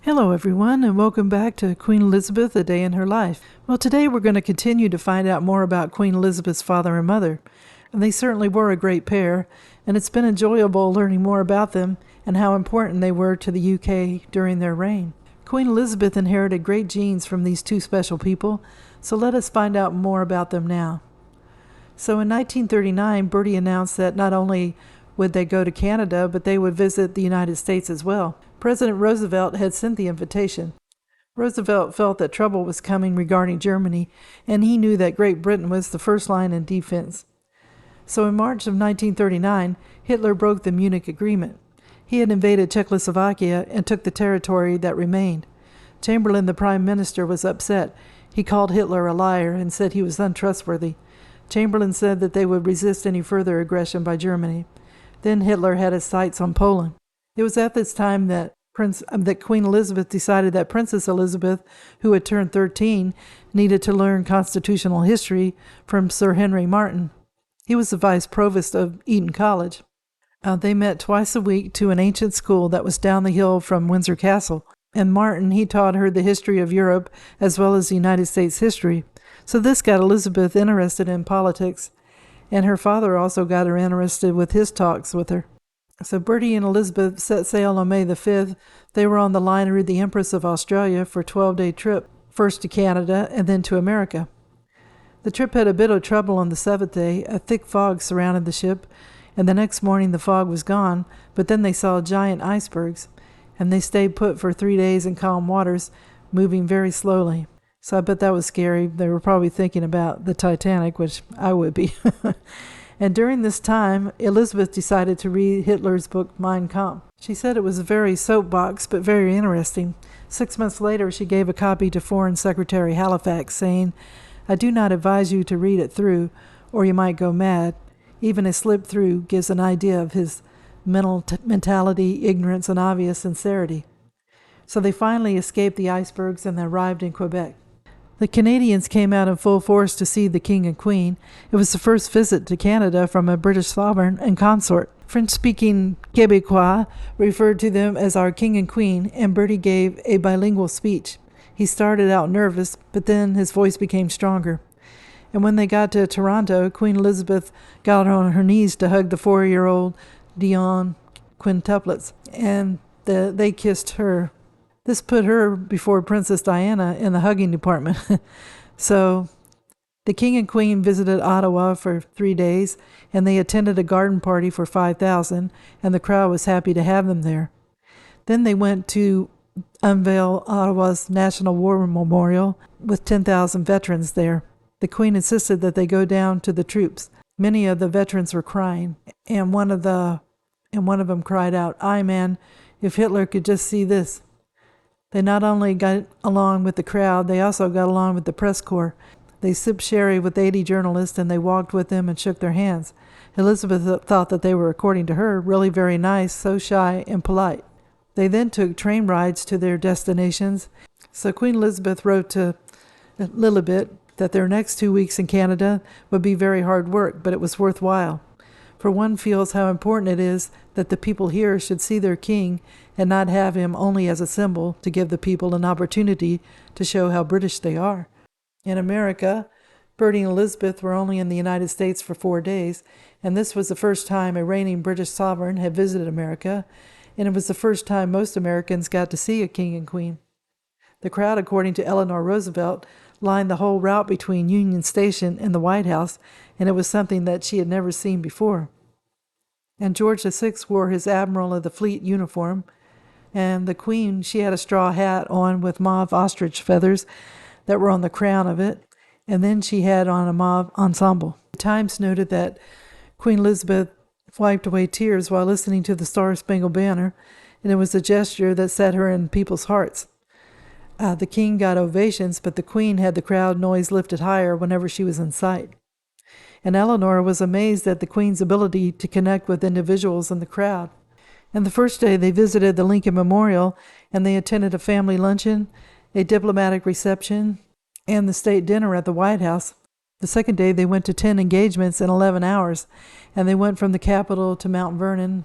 Hello everyone, and welcome back to Queen Elizabeth, A Day in Her Life. Well, today we're going to continue to find out more about Queen Elizabeth's father and mother. And they certainly were a great pair, and it's been enjoyable learning more about them and how important they were to the UK during their reign. Queen Elizabeth inherited great genes from these two special people, so let us find out more about them now. So in 1939, Bertie announced that not only would they go to Canada, but they would visit the United States as well. President Roosevelt had sent the invitation. Roosevelt felt that trouble was coming regarding Germany, and he knew that Great Britain was the first line in defense. So in March of 1939, Hitler broke the Munich Agreement. He had invaded Czechoslovakia and took the territory that remained. Chamberlain, the prime minister, was upset. He called Hitler a liar and said he was untrustworthy. Chamberlain said that they would resist any further aggression by Germany. Then Hitler had his sights on Poland. It was at this time that Queen Elizabeth decided that Princess Elizabeth, who had turned 13, needed to learn constitutional history from Sir Henry Martin. He was the vice provost of Eton College. They met twice a week to an ancient school that was down the hill from Windsor Castle. And Martin, he taught her the history of Europe as well as the United States history. So this got Elizabeth interested in politics, and her father also got her interested with his talks with her. So Bertie and Elizabeth set sail on May the 5th. They were on the liner the Empress of Australia for a 12-day trip, first to Canada and then to America. The trip had a bit of trouble on the 7th day. A thick fog surrounded the ship, and the next morning the fog was gone, but then they saw giant icebergs, and they stayed put for 3 days in calm waters, moving very slowly. So I bet that was scary. They were probably thinking about the Titanic, which I would be. And during this time, Elizabeth decided to read Hitler's book Mein Kampf. She said it was a very soapbox, but very interesting. 6 months later, she gave a copy to Foreign Secretary Halifax, saying, "I do not advise you to read it through, or you might go mad. Even a slip through gives an idea of his mentality, ignorance, and obvious sincerity." So they finally escaped the icebergs and arrived in Quebec. The Canadians came out in full force to see the King and Queen. It was the first visit to Canada from a British sovereign and consort. French-speaking Quebecois referred to them as our King and Queen, and Bertie gave a bilingual speech. He started out nervous, but then his voice became stronger. And when they got to Toronto, Queen Elizabeth got on her knees to hug the 4-year-old Dion quintuplets, and they kissed her. This put her before Princess Diana in the hugging department. So the King and Queen visited Ottawa for 3 days, and they attended a garden party for 5,000, and the crowd was happy to have them there. Then they went to unveil Ottawa's National War Memorial with 10,000 veterans there. The Queen insisted that they go down to the troops. Many of the veterans were crying, and one of them cried out, "Aye, man, if Hitler could just see this." They not only got along with the crowd, they also got along with the press corps. They sipped sherry with 80 journalists, and they walked with them and shook their hands. Elizabeth thought that they were, according to her, really very nice, so shy and polite. They then took train rides to their destinations. So Queen Elizabeth wrote to Lilibet that their next 2 weeks in Canada would be very hard work, but it was worthwhile. For one feels how important it is that the people here should see their king and not have him only as a symbol to give the people an opportunity to show how British they are. In America, Bertie and Elizabeth were only in the United States for 4 days, and this was the first time a reigning British sovereign had visited America, and it was the first time most Americans got to see a king and queen. The crowd, according to Eleanor Roosevelt, lined the whole route between Union Station and the White House, and it was something that she had never seen before. And George VI wore his Admiral of the Fleet uniform, and the Queen, she had a straw hat on with mauve ostrich feathers that were on the crown of it, and then she had on a mauve ensemble. The Times noted that Queen Elizabeth wiped away tears while listening to the Star-Spangled Banner, and it was a gesture that set her in people's hearts. The king got ovations, but the Queen had the crowd noise lifted higher whenever she was in sight. And Eleanor was amazed at the Queen's ability to connect with individuals in the crowd. And the first day they visited the Lincoln Memorial, and they attended a family luncheon, a diplomatic reception, and the state dinner at the White House. The second day they went to 10 engagements in 11 hours, and they went from the Capitol to Mount Vernon.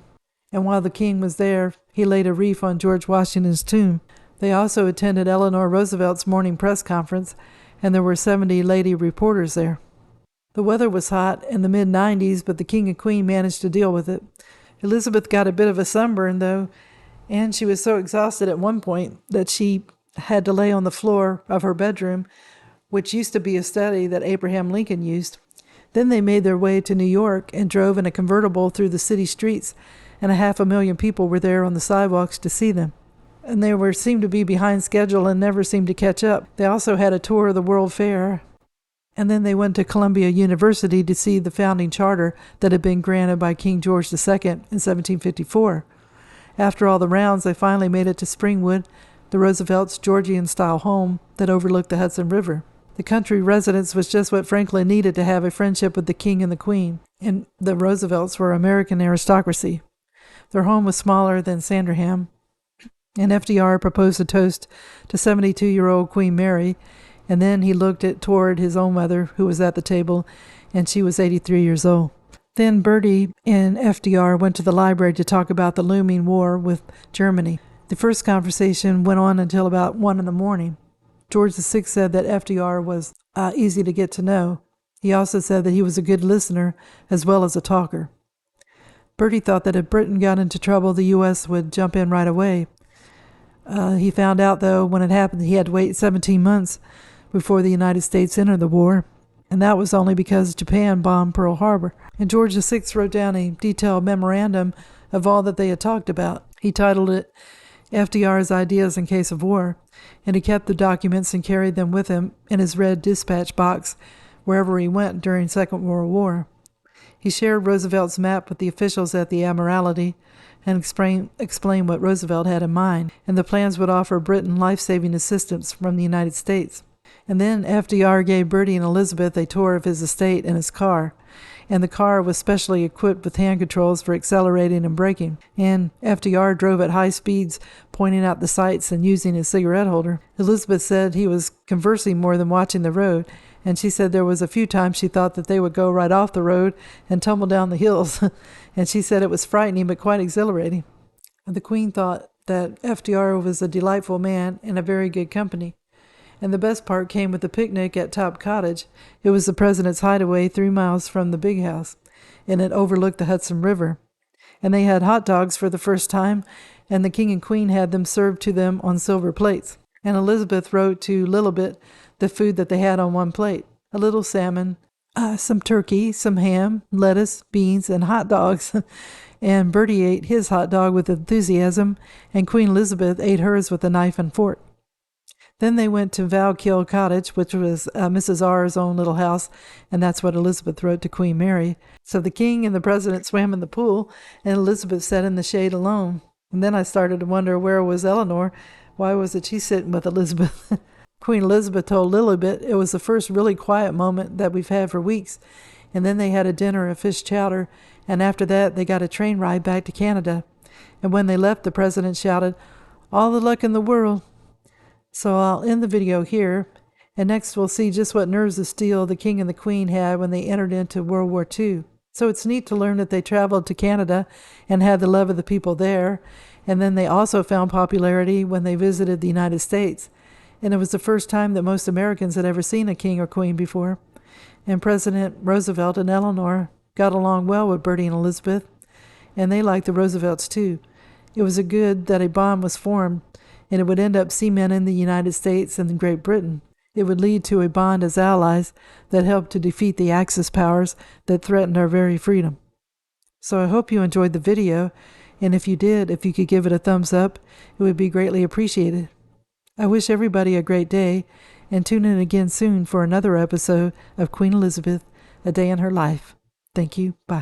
And while the king was there, he laid a wreath on George Washington's tomb. They also attended Eleanor Roosevelt's morning press conference, and there were 70 lady reporters there. The weather was hot in the mid-90s, but the King and Queen managed to deal with it. Elizabeth got a bit of a sunburn, though, and she was so exhausted at one point that she had to lay on the floor of her bedroom, which used to be a study that Abraham Lincoln used. Then they made their way to New York and drove in a convertible through the city streets, and 500,000 people were there on the sidewalks to see them. And they seemed to be behind schedule and never seemed to catch up. They also had a tour of the World Fair, and then they went to Columbia University to see the founding charter that had been granted by King George II in 1754. After all the rounds, they finally made it to Springwood, the Roosevelts' Georgian-style home that overlooked the Hudson River. The country residence was just what Franklin needed to have a friendship with the King and the Queen, and the Roosevelts were American aristocracy. Their home was smaller than Sandringham, and FDR proposed a toast to 72-year-old Queen Mary, and then he looked toward his own mother, who was at the table, and she was 83 years old. Then Bertie and FDR went to the library to talk about the looming war with Germany. The first conversation went on until about 1 a.m. George VI said that FDR was easy to get to know. He also said that he was a good listener as well as a talker. Bertie thought that if Britain got into trouble, the U.S. would jump in right away. He found out, though, when it happened, he had to wait 17 months before the United States entered the war, and that was only because Japan bombed Pearl Harbor. And George VI wrote down a detailed memorandum of all that they had talked about. He titled it FDR's Ideas in Case of War, and he kept the documents and carried them with him in his red dispatch box wherever he went during Second World War. He shared Roosevelt's map with the officials at the Admiralty and explained what Roosevelt had in mind, and the plans would offer Britain life-saving assistance from the United States. And then FDR gave Bertie and Elizabeth a tour of his estate in his car, and the car was specially equipped with hand controls for accelerating and braking, and FDR drove at high speeds, pointing out the sights and using his cigarette holder. Elizabeth said he was conversing more than watching the road, and she said there was a few times she thought that they would go right off the road and tumble down the hills, and she said it was frightening but quite exhilarating. The Queen thought that FDR was a delightful man and a very good company. And the best part came with the picnic at Top Cottage. It was the president's hideaway 3 miles from the big house, and it overlooked the Hudson River. And they had hot dogs for the first time, and the King and Queen had them served to them on silver plates. And Elizabeth wrote to Lilibet the food that they had on one plate: a little salmon, some turkey, some ham, lettuce, beans, and hot dogs. And Bertie ate his hot dog with enthusiasm, and Queen Elizabeth ate hers with a knife and fork. Then they went to Valkill Cottage, which was Mrs. R's own little house, and that's what Elizabeth wrote to Queen Mary. So the king and the president swam in the pool, and Elizabeth sat in the shade alone. And then I started to wonder, where was Eleanor? Why wasn't she sitting with Elizabeth? Queen Elizabeth told Lilibet it was the first really quiet moment that we've had for weeks. And then they had a dinner of fish chowder, and after that they got a train ride back to Canada. And when they left, the president shouted, "All the luck in the world." So I'll end the video here, and next we'll see just what nerves of steel the King and the Queen had when they entered into World War II. So it's neat to learn that they traveled to Canada and had the love of the people there, and then they also found popularity when they visited the United States. And it was the first time that most Americans had ever seen a king or queen before. And President Roosevelt and Eleanor got along well with Bertie and Elizabeth, and they liked the Roosevelts too. It was a good that a bond was formed, and it would end up cementing the United States and Great Britain. It would lead to a bond as allies that helped to defeat the Axis powers that threatened our very freedom. So I hope you enjoyed the video, and if you did, if you could give it a thumbs up, it would be greatly appreciated. I wish everybody a great day, and tune in again soon for another episode of Queen Elizabeth, A Day in Her Life. Thank you. Bye.